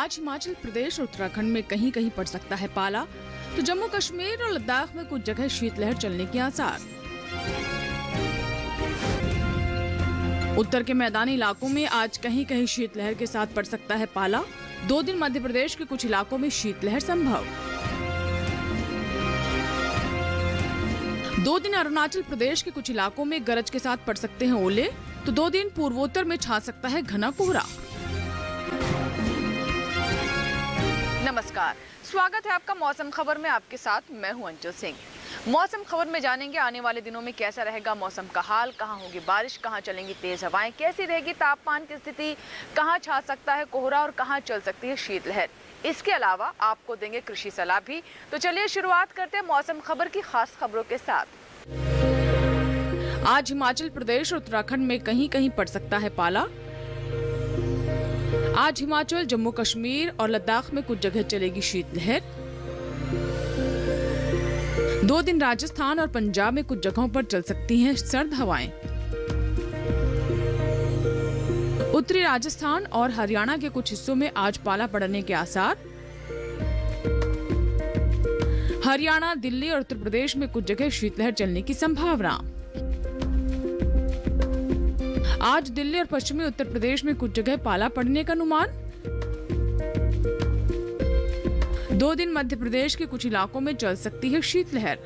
आज हिमाचल प्रदेश और उत्तराखंड में कहीं कहीं पड़ सकता है पाला, तो जम्मू कश्मीर और लद्दाख में कुछ जगह शीतलहर चलने के आसार। उत्तर के मैदानी इलाकों में आज कहीं कहीं शीतलहर के साथ पड़ सकता है पाला। 2 दिन मध्य प्रदेश के कुछ इलाकों में शीतलहर संभव। 2 दिन अरुणाचल प्रदेश के कुछ इलाकों में गरज के साथ पड़ सकते हैं ओले, तो 2 दिन पूर्वोत्तर में छा सकता है घना कोहरा। नमस्कार, स्वागत है आपका मौसम खबर में। आपके साथ मैं हूं अंचल सिंह। मौसम खबर में जानेंगे आने वाले दिनों में कैसा रहेगा मौसम का हाल, कहां होगी बारिश, कहां चलेंगी तेज हवाएं, कैसी रहेगी तापमान की स्थिति, कहां छा सकता है कोहरा और कहां चल सकती है शीतलहर। इसके अलावा आपको देंगे कृषि सलाह भी। तो चलिए शुरुआत करते हैं मौसम खबर की खास खबरों के साथ। आज हिमाचल प्रदेश और उत्तराखंड में कहीं कहीं पड़ सकता है पाला। आज हिमाचल, जम्मू कश्मीर और लद्दाख में कुछ जगह चलेगी शीतलहर। 2 दिन राजस्थान और पंजाब में कुछ जगहों पर चल सकती हैं सर्द हवाएं। उत्तरी राजस्थान और हरियाणा के कुछ हिस्सों में आज पाला पड़ने के आसार। हरियाणा, दिल्ली और उत्तर प्रदेश में कुछ जगह शीतलहर चलने की संभावना। आज दिल्ली और पश्चिमी उत्तर प्रदेश में कुछ जगह पाला पड़ने का अनुमान। 2 दिन मध्य प्रदेश के कुछ इलाकों में चल सकती है शीतलहर।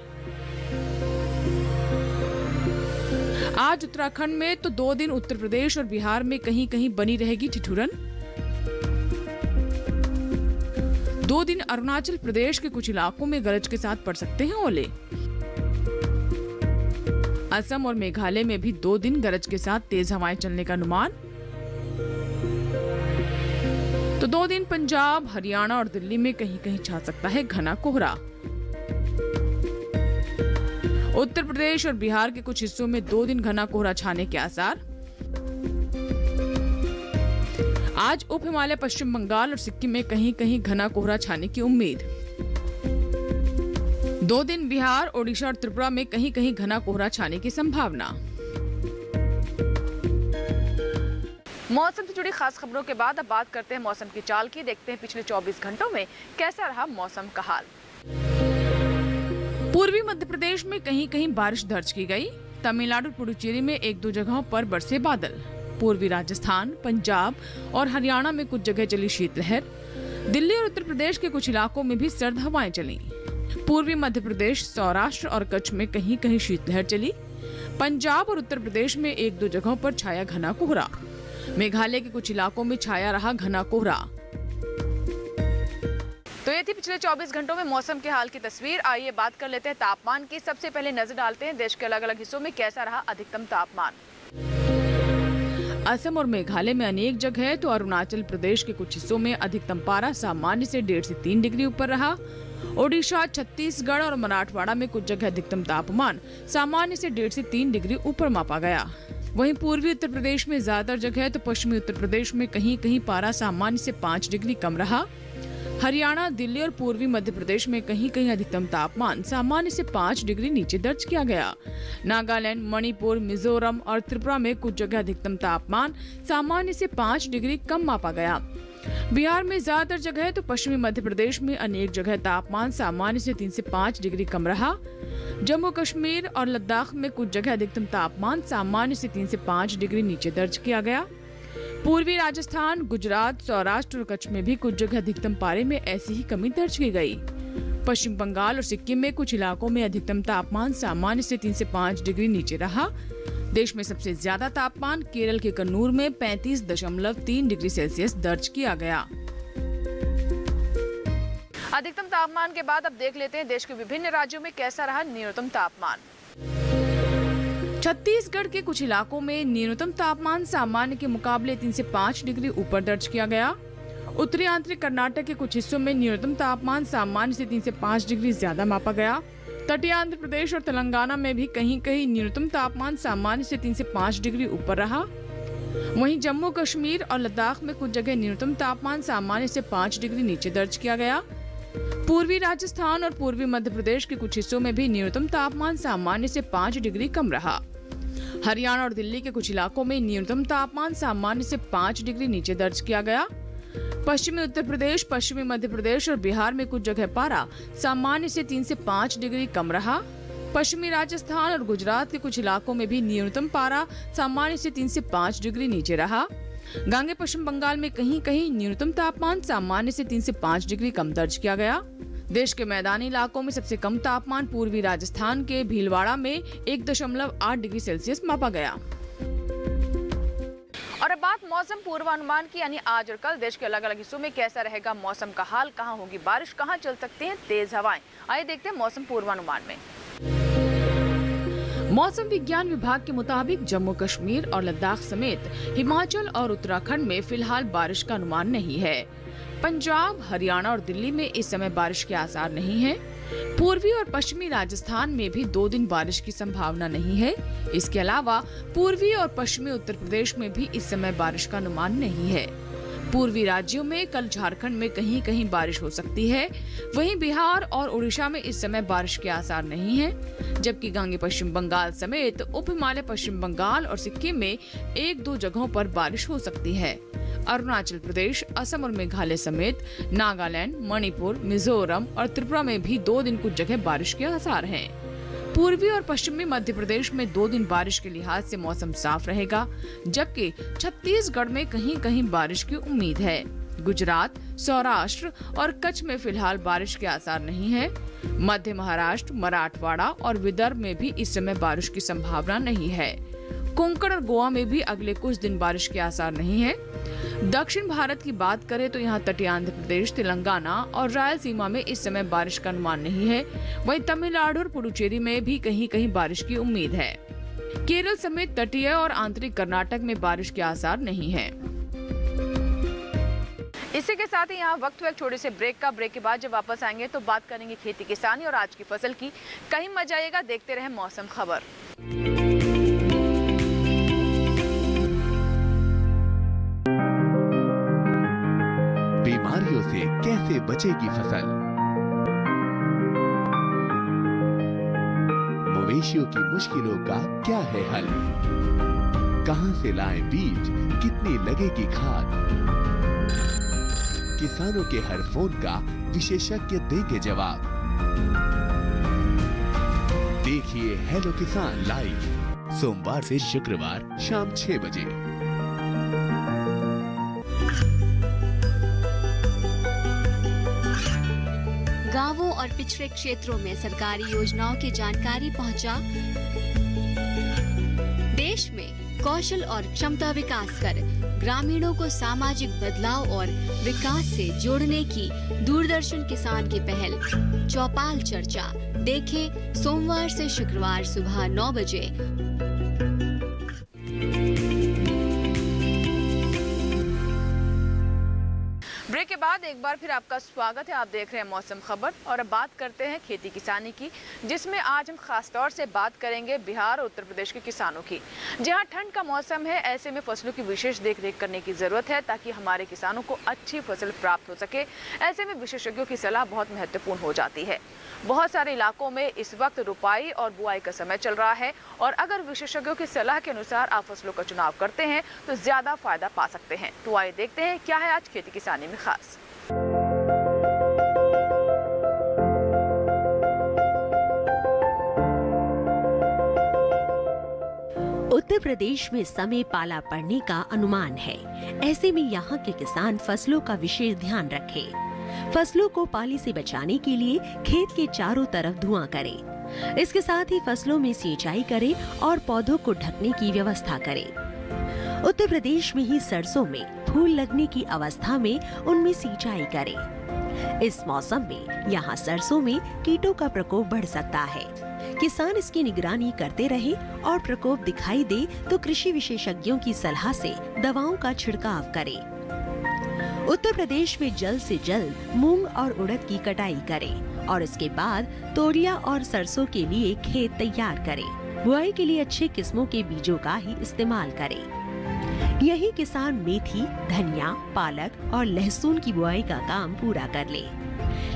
आज उत्तराखंड में तो 2 दिन उत्तर प्रदेश और बिहार में कहीं कहीं बनी रहेगी ठिठुरन। 2 दिन अरुणाचल प्रदेश के कुछ इलाकों में गरज के साथ पड़ सकते हैं ओले। असम और मेघालय में भी 2 दिन गरज के साथ तेज हवाएं चलने का अनुमान। तो 2 दिन पंजाब, हरियाणा और दिल्ली में कहीं कहीं छा सकता है घना कोहरा। उत्तर प्रदेश और बिहार के कुछ हिस्सों में 2 दिन घना कोहरा छाने के आसार। आज उप हिमालय, पश्चिम बंगाल और सिक्किम में कहीं कहीं घना कोहरा छाने की उम्मीद। 2 दिन बिहार, ओडिशा और त्रिपुरा में कहीं कहीं घना कोहरा छाने की संभावना। मौसम से जुड़ी खास खबरों के बाद अब बात करते हैं मौसम की चाल की। देखते हैं पिछले 24 घंटों में कैसा रहा मौसम का हाल। पूर्वी मध्य प्रदेश में कहीं कहीं बारिश दर्ज की गई। तमिलनाडु और पुडुचेरी में 1-2 जगहों पर बरसे बादल। पूर्वी राजस्थान, पंजाब और हरियाणा में कुछ जगह चली शीतलहर। दिल्ली और उत्तर प्रदेश के कुछ इलाकों में भी सर्द हवाएं चली। पूर्वी मध्य प्रदेश, सौराष्ट्र और कच्छ में कहीं कहीं शीतलहर चली। पंजाब और उत्तर प्रदेश में 1-2 जगहों पर छाया घना कोहरा। मेघालय के कुछ इलाकों में छाया रहा घना कोहरा। तो ये थी पिछले 24 घंटों में मौसम के हाल की तस्वीर। आइए बात कर लेते हैं तापमान की। सबसे पहले नजर डालते हैं देश के अलग अलग हिस्सों में कैसा रहा अधिकतम तापमान। असम और मेघालय में अनेक जगह, तो अरुणाचल प्रदेश के कुछ हिस्सों में अधिकतम पारा सामान्य से 1.5 से 3 डिग्री ऊपर रहा। ओडिशा, छत्तीसगढ़ और मराठवाड़ा में कुछ जगह अधिकतम तापमान सामान्य से 1.5 से 3 डिग्री ऊपर मापा गया। वहीं पूर्वी उत्तर प्रदेश में ज्यादातर जगह, तो पश्चिमी उत्तर प्रदेश में कहीं कहीं पारा सामान्य से 5 डिग्री कम रहा। हरियाणा, दिल्ली और पूर्वी मध्य प्रदेश में कहीं कहीं अधिकतम तापमान सामान्य से 5 डिग्री नीचे दर्ज किया गया। नागालैंड, मणिपुर, मिजोरम और त्रिपुरा में कुछ जगह अधिकतम तापमान सामान्य से 5 डिग्री कम मापा गया। बिहार में ज्यादातर जगह, तो पश्चिमी मध्य प्रदेश में अनेक जगह तापमान सामान्य से 3 से 5 डिग्री कम रहा। जम्मू कश्मीर और लद्दाख में कुछ जगह अधिकतम तापमान सामान्य से 3 से 5 डिग्री नीचे दर्ज किया गया। पूर्वी राजस्थान, गुजरात, सौराष्ट्र और कच्छ में भी कुछ जगह अधिकतम पारे में ऐसी ही कमी दर्ज की गई। पश्चिम बंगाल और सिक्किम में कुछ इलाकों में अधिकतम तापमान सामान्य से 3 से 5 डिग्री नीचे रहा। देश में सबसे ज्यादा तापमान केरल के कन्नूर में 35.3 डिग्री सेल्सियस दर्ज किया गया। अधिकतम तापमान के बाद अब देख लेते हैं देश के विभिन्न राज्यों में कैसा रहा न्यूनतम तापमान। छत्तीसगढ़ के कुछ इलाकों में न्यूनतम तापमान सामान्य के मुकाबले 3 से 5 डिग्री ऊपर दर्ज किया गया। उत्तरी आंतरिक कर्नाटक के कुछ हिस्सों में न्यूनतम तापमान सामान्य से 3 से 5 डिग्री ज्यादा मापा गया। तटीय आंध्र प्रदेश और तेलंगाना में भी कहीं कहीं न्यूनतम तापमान सामान्य से 3 से 5 डिग्री ऊपर रहा। वहीं जम्मू कश्मीर और लद्दाख में कुछ जगह न्यूनतम तापमान सामान्य से 5 डिग्री नीचे दर्ज किया गया। पूर्वी राजस्थान और पूर्वी मध्य प्रदेश के कुछ हिस्सों में भी न्यूनतम तापमान सामान्य से 5 डिग्री कम रहा। हरियाणा और दिल्ली के कुछ इलाकों में न्यूनतम तापमान सामान्य से 5 डिग्री नीचे दर्ज किया गया। पश्चिमी उत्तर प्रदेश, पश्चिमी मध्य प्रदेश और बिहार में कुछ जगह पारा सामान्य से 3 से 5 डिग्री कम रहा। पश्चिमी राजस्थान और गुजरात के कुछ इलाकों में भी न्यूनतम पारा सामान्य से 3 से 5 डिग्री नीचे रहा। गांगे पश्चिम बंगाल में कहीं कहीं न्यूनतम तापमान सामान्य से 3 से 5 डिग्री कम दर्ज किया गया। देश के मैदानी इलाकों में सबसे कम तापमान पूर्वी राजस्थान के भीलवाड़ा में 1.8 डिग्री सेल्सियस मापा गया। और अब बात मौसम पूर्वानुमान की, यानी आज और कल देश के अलग अलग हिस्सों में कैसा रहेगा मौसम का हाल, कहां होगी बारिश, कहां चल सकते हैं तेज हवाएं। आइए देखते हैं मौसम पूर्वानुमान में। मौसम विज्ञान विभाग के मुताबिक जम्मू कश्मीर और लद्दाख समेत हिमाचल और उत्तराखंड में फिलहाल बारिश का अनुमान नहीं है। पंजाब, हरियाणा और दिल्ली में इस समय बारिश के आसार नहीं है। पूर्वी और पश्चिमी राजस्थान में भी 2 दिन बारिश की संभावना नहीं है। इसके अलावा पूर्वी और पश्चिमी उत्तर प्रदेश में भी इस समय बारिश का अनुमान नहीं है। पूर्वी राज्यों में कल झारखंड में कहीं कहीं बारिश हो सकती है। वहीं बिहार और उड़ीसा में इस समय बारिश के आसार नहीं है, जबकि गांगे पश्चिम बंगाल समेत उप हिमालय पश्चिम बंगाल और सिक्किम में 1-2 जगहों पर बारिश हो सकती है। अरुणाचल प्रदेश, असम और मेघालय समेत नागालैंड, मणिपुर, मिजोरम और त्रिपुरा में भी 2 दिन कुछ जगह बारिश के आसार हैं। पूर्वी और पश्चिमी मध्य प्रदेश में 2 दिन बारिश के लिहाज से मौसम साफ रहेगा, जबकि छत्तीसगढ़ में कहीं कहीं बारिश की उम्मीद है। गुजरात, सौराष्ट्र और कच्छ में फिलहाल बारिश के आसार नहीं है। मध्य महाराष्ट्र, मराठवाड़ा और विदर्भ में भी इस समय बारिश की संभावना नहीं है। कोंकण और गोवा में भी अगले कुछ दिन बारिश के आसार नहीं है। दक्षिण भारत की बात करें तो यहाँ तटीय आंध्र प्रदेश, तेलंगाना और रायलसीमा में इस समय बारिश का अनुमान नहीं है। वहीं तमिलनाडु और पुडुचेरी में भी कहीं कहीं बारिश की उम्मीद है। केरल समेत तटीय और आंतरिक कर्नाटक में बारिश के आसार नहीं है। इसी के साथ ही यहाँ वक्त हुआ एक छोटे से ब्रेक का। ब्रेक के बाद जब वापस आएंगे तो बात करेंगे खेती किसानी और आज की फसल की। कहीं मत जाइएगा, देखते रहे मौसम खबर। बीमारियों से कैसे बचेगी फसल? मवेशियों की मुश्किलों का क्या है हल? कहां से लाएं बीज, कितनी लगेगी खाद? किसानों के हर फोन का विशेषज्ञ देंगे जवाब। देखिए हेलो किसान लाइव, सोमवार से शुक्रवार शाम 6 बजे। गांवों और पिछड़े क्षेत्रों में सरकारी योजनाओं की जानकारी पहुंचा। देश में कौशल और क्षमता विकास कर ग्रामीणों को सामाजिक बदलाव और विकास से जोड़ने की दूरदर्शन किसान की पहल चौपाल चर्चा देखें सोमवार से शुक्रवार सुबह 9 बजे। ब्रेक के बाद एक बार फिर आपका स्वागत है। आप देख रहे हैं मौसम खबर और अब बात करते हैं खेती किसानी की, जिसमें आज हम खास तौर से बात करेंगे बिहार और उत्तर प्रदेश के किसानों की। जहां ठंड का मौसम है, ऐसे में फसलों की विशेष देखरेख करने की जरूरत है ताकि हमारे किसानों को अच्छी फसल प्राप्त हो सके। ऐसे में विशेषज्ञों की सलाह बहुत महत्वपूर्ण हो जाती है। बहुत सारे इलाकों में इस वक्त रुपाई और बुआई का समय चल रहा है और अगर विशेषज्ञों की सलाह के अनुसार आप फसलों का चुनाव करते हैं तो ज्यादा फायदा पा सकते हैं। तो आइए देखते हैं क्या है आज खेती किसानी में खास। उत्तर प्रदेश में समय पाला पड़ने का अनुमान है। ऐसे में यहाँ के किसान फसलों का विशेष ध्यान रखें। फसलों को पाली से बचाने के लिए खेत के चारों तरफ धुआं करें। इसके साथ ही फसलों में सिंचाई करें और पौधों को ढकने की व्यवस्था करें। उत्तर प्रदेश में ही सरसों में फूल लगने की अवस्था में उनमें सिंचाई करें। इस मौसम में यहाँ सरसों में कीटों का प्रकोप बढ़ सकता है। किसान इसकी निगरानी करते रहे और प्रकोप दिखाई दे तो कृषि विशेषज्ञों की सलाह से दवाओं का छिड़काव करें। उत्तर प्रदेश में जल्द से जल्द मूंग और उड़द की कटाई करें और इसके बाद तोरिया और सरसों के लिए खेत तैयार करें। बुआई के लिए अच्छे किस्मों के बीजों का ही इस्तेमाल करें। यही किसान मेथी, धनिया, पालक और लहसुन की बुआई का काम पूरा कर ले।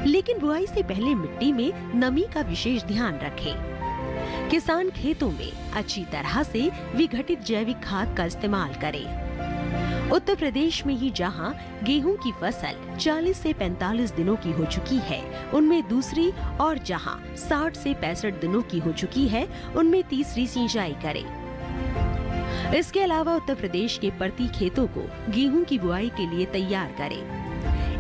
लेकिन बुआई से पहले मिट्टी में नमी का विशेष ध्यान रखें। किसान खेतों में अच्छी तरह से विघटित जैविक खाद का इस्तेमाल करें। उत्तर प्रदेश में ही जहां गेहूं की फसल 40 से 45 दिनों की हो चुकी है, उनमें दूसरी, और जहां 60 से 65 दिनों की हो चुकी है, उनमें तीसरी सिंचाई करें। इसके अलावा उत्तर प्रदेश के प्रति खेतों को गेहूं की बुआई के लिए तैयार करें।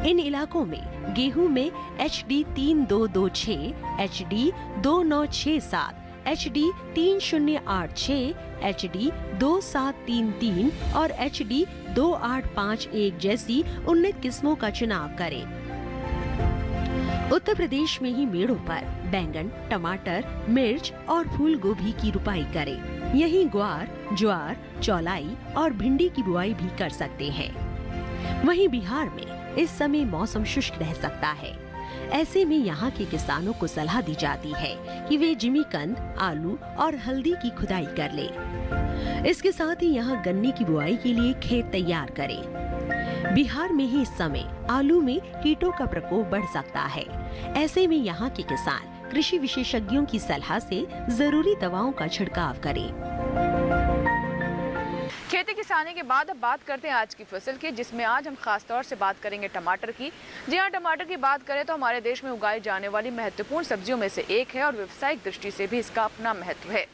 इन इलाकों में गेहूं में HD 3226, HD 2967, HD 3086, HD 2733 और HD 2851 जैसी उन्नत किस्मों का चुनाव करें। उत्तर प्रदेश में ही मेड़ों पर बैंगन, टमाटर, मिर्च और फूल गोभी की रुपाई करें। यहीं ग्वार, ज्वार, चौलाई और भिंडी की बुआई भी कर सकते हैं। वहीं बिहार में इस समय मौसम शुष्क रह सकता है। ऐसे में यहाँ के किसानों को सलाह दी जाती है कि वे जिमीकंद, आलू और हल्दी की खुदाई कर लें। इसके साथ ही यहाँ गन्ने की बुआई के लिए खेत तैयार करें। बिहार में ही इस समय आलू में कीटों का प्रकोप बढ़ सकता है। ऐसे में यहाँ के किसान कृषि विशेषज्ञों की सलाह से जरूरी दवाओं का छिड़काव करें। खेती किसानी के बाद अब बात करते हैं आज की फसल की, जिसमें आज हम खास तौर से बात करेंगे टमाटर की। जी हाँ, टमाटर की बात करें तो हमारे देश में उगाई जाने वाली महत्वपूर्ण सब्जियों में से एक है और व्यावसायिक दृष्टि से भी इसका अपना महत्व है।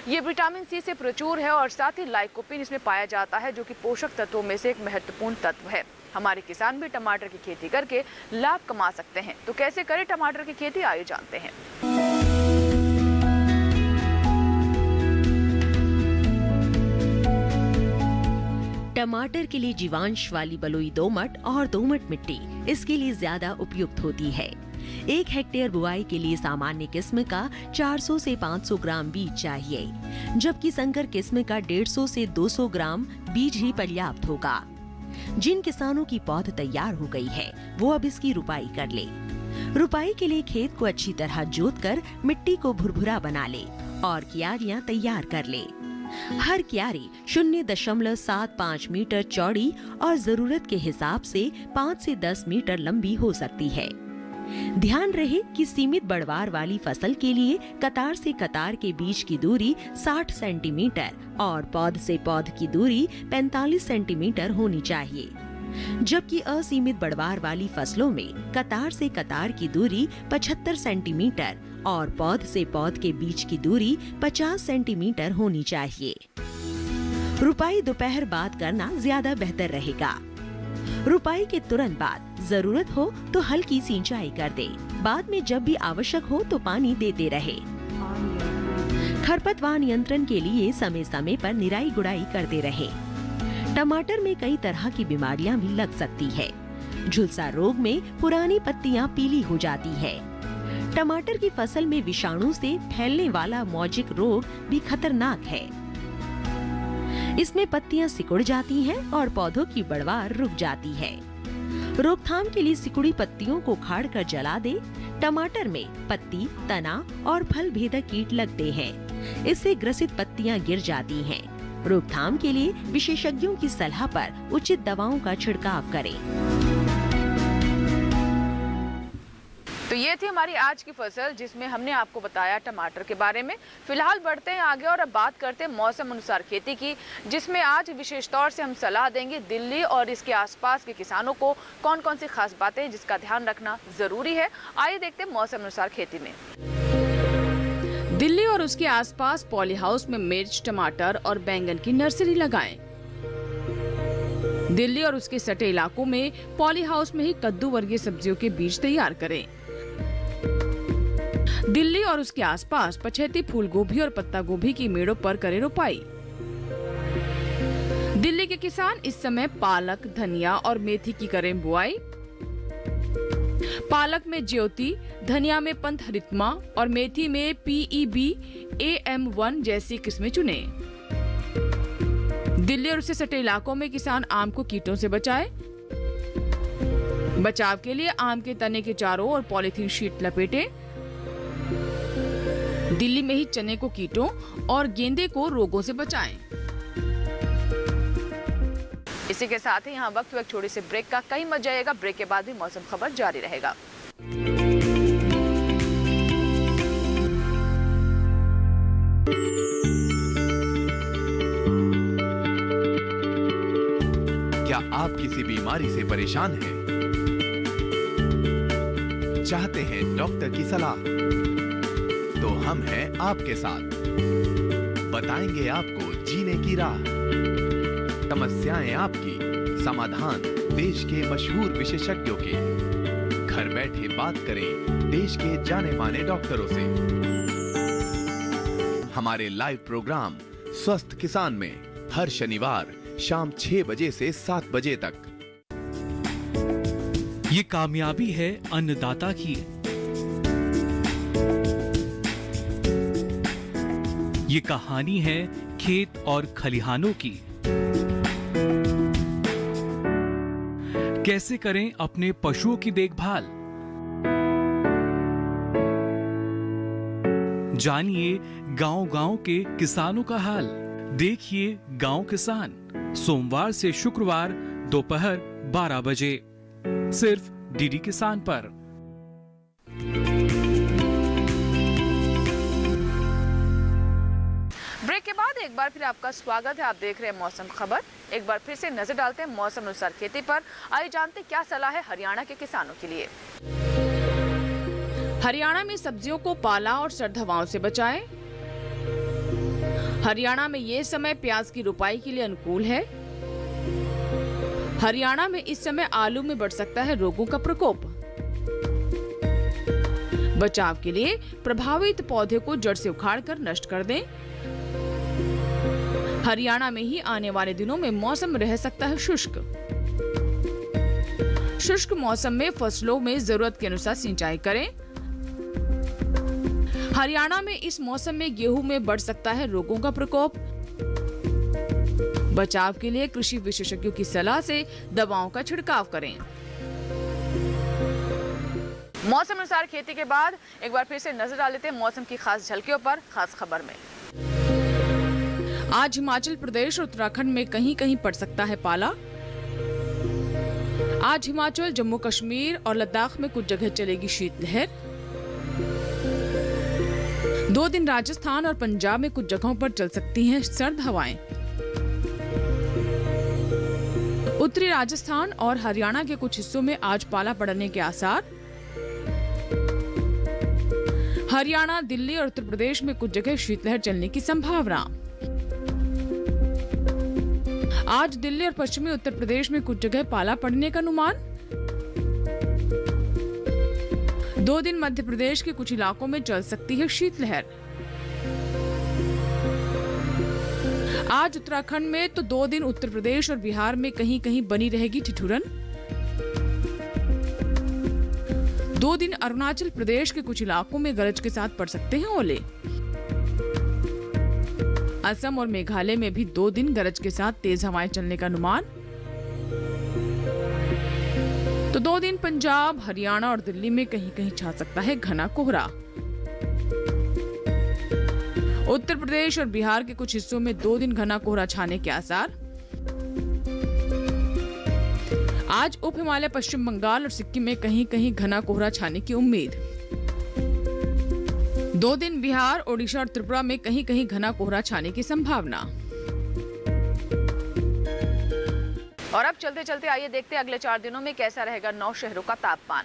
ये विटामिन सी से प्रचुर है और साथ ही लाइकोपिन इसमें पाया जाता है, जो कि पोषक तत्वों में से एक महत्वपूर्ण तत्व है। हमारे किसान भी टमाटर की खेती करके लाभ कमा सकते हैं। तो कैसे करें टमाटर की खेती, आइए जानते हैं। टमाटर के लिए जीवांश वाली बलुई दोमट और दोमट मिट्टी इसके लिए ज्यादा उपयुक्त होती है। 1 हेक्टेयर बुआई के लिए सामान्य किस्म का 400 से 500 ग्राम बीज चाहिए, जबकि संकर किस्म का 150 से 200 ग्राम बीज ही पर्याप्त होगा। जिन किसानों की पौध तैयार हो गई है, वो अब इसकी रुपाई कर ले। रुपाई के लिए खेत को अच्छी तरह जोतकर मिट्टी को भुरभुरा बना ले और क्यारियां तैयार कर ले। हर क्यारी 0.75 मीटर चौड़ी और जरूरत के हिसाब से 5 से 10 मीटर लंबी हो सकती है। ध्यान रहे कि सीमित बढ़वार वाली फसल के लिए कतार से कतार के बीच की दूरी 60 सेंटीमीटर और पौध से पौध की दूरी 45 सेंटीमीटर होनी चाहिए, जबकि असीमित बढ़वार वाली फसलों में कतार से कतार की दूरी 75 सेंटीमीटर और पौध से पौध के बीच की दूरी 50 सेंटीमीटर होनी चाहिए। रुपाई दोपहर बाद करना ज्यादा बेहतर रहेगा। रुपाई के तुरंत बाद जरूरत हो तो हल्की सिंचाई कर दे। बाद में जब भी आवश्यक हो तो पानी देते रहे। खरपतवार नियंत्रण के लिए समय समय पर निराई गुड़ाई करते रहे। टमाटर में कई तरह की बीमारियां भी लग सकती है। झुलसा रोग में पुरानी पत्तियां पीली हो जाती है। टमाटर की फसल में विषाणु से फैलने वाला मौजिक रोग भी खतरनाक है। इसमें पत्तियां सिकुड़ जाती हैं और पौधों की बढ़वार रुक जाती है। रोकथाम के लिए सिकुड़ी पत्तियों को उखाड़कर जला दे। टमाटर में पत्ती, तना और फल भेदक कीट लगते हैं। इससे ग्रसित पत्तियां गिर जाती हैं। रोकथाम के लिए विशेषज्ञों की सलाह पर उचित दवाओं का छिड़काव करें। तो ये थी हमारी आज की फसल, जिसमें हमने आपको बताया टमाटर के बारे में। फिलहाल बढ़ते हैं आगे और अब बात करते हैं मौसम अनुसार खेती की, जिसमें आज विशेष तौर से हम सलाह देंगे दिल्ली और इसके आसपास के किसानों को कौन कौन सी खास बातें हैं जिसका ध्यान रखना जरूरी है। आइए देखते हैं मौसम अनुसार खेती में। दिल्ली और उसके आसपास पॉली हाउस में मिर्च, टमाटर और बैंगन की नर्सरी लगाएं। दिल्ली और उसके सटे इलाकों में पॉली हाउस में ही कद्दू वर्गीय सब्जियों के बीज तैयार करें। दिल्ली और उसके आसपास पछेती फूल गोभी और पत्ता गोभी की मेड़ों पर करें रोपाई। दिल्ली के किसान इस समय पालक, धनिया और मेथी की करें बुआई। पालक में ज्योति, धनिया में पंथ हरितमा और मेथी में PEB AM1 जैसी किस्में चुनें। दिल्ली और उससे सटे इलाकों में किसान आम को कीटों से बचाए। बचाव के लिए आम के तने के चारों ओर पॉलीथीन शीट लपेटें। दिल्ली में ही चने को कीटों और गेंदे को रोगों से बचाएं। इसी के साथ ही यहाँ वक्त छोटे से ब्रेक का, कहीं मत जाइएगा। ब्रेक के बाद भी मौसम खबर जारी रहेगा। आप किसी बीमारी से परेशान हैं? चाहते हैं डॉक्टर की सलाह? तो हम हैं आपके साथ। बताएंगे आपको जीने की राह। समस्याएं आपकी, समाधान देश के मशहूर विशेषज्ञों के। घर बैठे बात करें देश के जाने माने डॉक्टरों से। हमारे लाइव प्रोग्राम स्वस्थ किसान में हर शनिवार शाम 6 बजे से 7 बजे तक। ये कामयाबी है अन्नदाता की। ये कहानी है खेत और खलिहानों की। कैसे करें अपने पशुओं की देखभाल, जानिए गांव-गांव के किसानों का हाल। देखिए गांव किसान, सोमवार से शुक्रवार दोपहर 12 बजे सिर्फ डीडी किसान पर। ब्रेक के बाद एक बार फिर आपका स्वागत है। आप देख रहे हैं मौसम खबर। एक बार फिर से नजर डालते हैं मौसम अनुसार खेती पर। आइए जानते क्या सलाह है हरियाणा के किसानों के लिए। हरियाणा में सब्जियों को पाला और सर्द हवाओं से बचाएं। हरियाणा में ये समय प्याज की रुपाई के लिए अनुकूल है। हरियाणा में इस समय आलू में बढ़ सकता है रोगों का प्रकोप। बचाव के लिए प्रभावित पौधे को जड़ से उखाड़कर नष्ट कर दें। हरियाणा में ही आने वाले दिनों में मौसम रह सकता है शुष्क। शुष्क मौसम में फसलों में जरूरत के अनुसार सिंचाई करें। हरियाणा में इस मौसम में गेहूं में बढ़ सकता है रोगों का प्रकोप। बचाव के लिए कृषि विशेषज्ञों की सलाह से दवाओं का छिड़काव करें। मौसम अनुसार खेती के बाद एक बार फिर से नजर डाल लेते हैं मौसम की खास झलकियों पर खास खबर में। आज हिमाचल प्रदेश और उत्तराखंड में कहीं कहीं पड़ सकता है पाला। आज हिमाचल, जम्मू कश्मीर और लद्दाख में कुछ जगह चलेगी शीतलहर। 2 दिन राजस्थान और पंजाब में कुछ जगहों पर चल सकती हैं सर्द हवाएं। उत्तरी राजस्थान और हरियाणा के कुछ हिस्सों में आज पाला पड़ने के आसार। हरियाणा, दिल्ली और उत्तर प्रदेश में कुछ जगह शीतलहर चलने की संभावना। आज दिल्ली और पश्चिमी उत्तर प्रदेश में कुछ जगह पाला पड़ने का अनुमान। 2 दिन मध्य प्रदेश के कुछ इलाकों में चल सकती है शीतलहर। आज उत्तराखंड में तो 2 दिन उत्तर प्रदेश और बिहार में कहीं कहीं बनी रहेगी ठिठुरन। 2 दिन अरुणाचल प्रदेश के कुछ इलाकों में गरज के साथ पड़ सकते हैं ओले। असम और मेघालय में भी 2 दिन गरज के साथ तेज हवाएं चलने का अनुमान। तो 2 दिन पंजाब, हरियाणा और दिल्ली में कहीं कहीं छा सकता है घना कोहरा। उत्तर प्रदेश और बिहार के कुछ हिस्सों में 2 दिन घना कोहरा छाने के आसार। आज उप हिमालय, पश्चिम बंगाल और सिक्किम में कहीं कहीं घना कोहरा छाने की उम्मीद। 2 दिन बिहार, ओडिशा और त्रिपुरा में कहीं कहीं घना कोहरा छाने की संभावना। और अब चलते चलते आइए देखते हैं अगले 4 दिनों में कैसा रहेगा 9 शहरों का तापमान।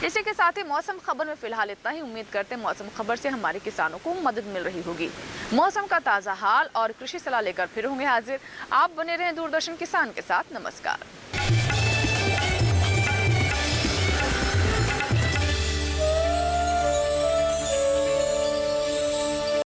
इसी के साथ ही मौसम खबर में फिलहाल इतना ही। उम्मीद करते हैं मौसम खबर से हमारे किसानों को मदद मिल रही होगी। मौसम का ताजा हाल और कृषि सलाह लेकर फिर होंगे हाजिर। आप बने रहें दूरदर्शन किसान के साथ। नमस्कार।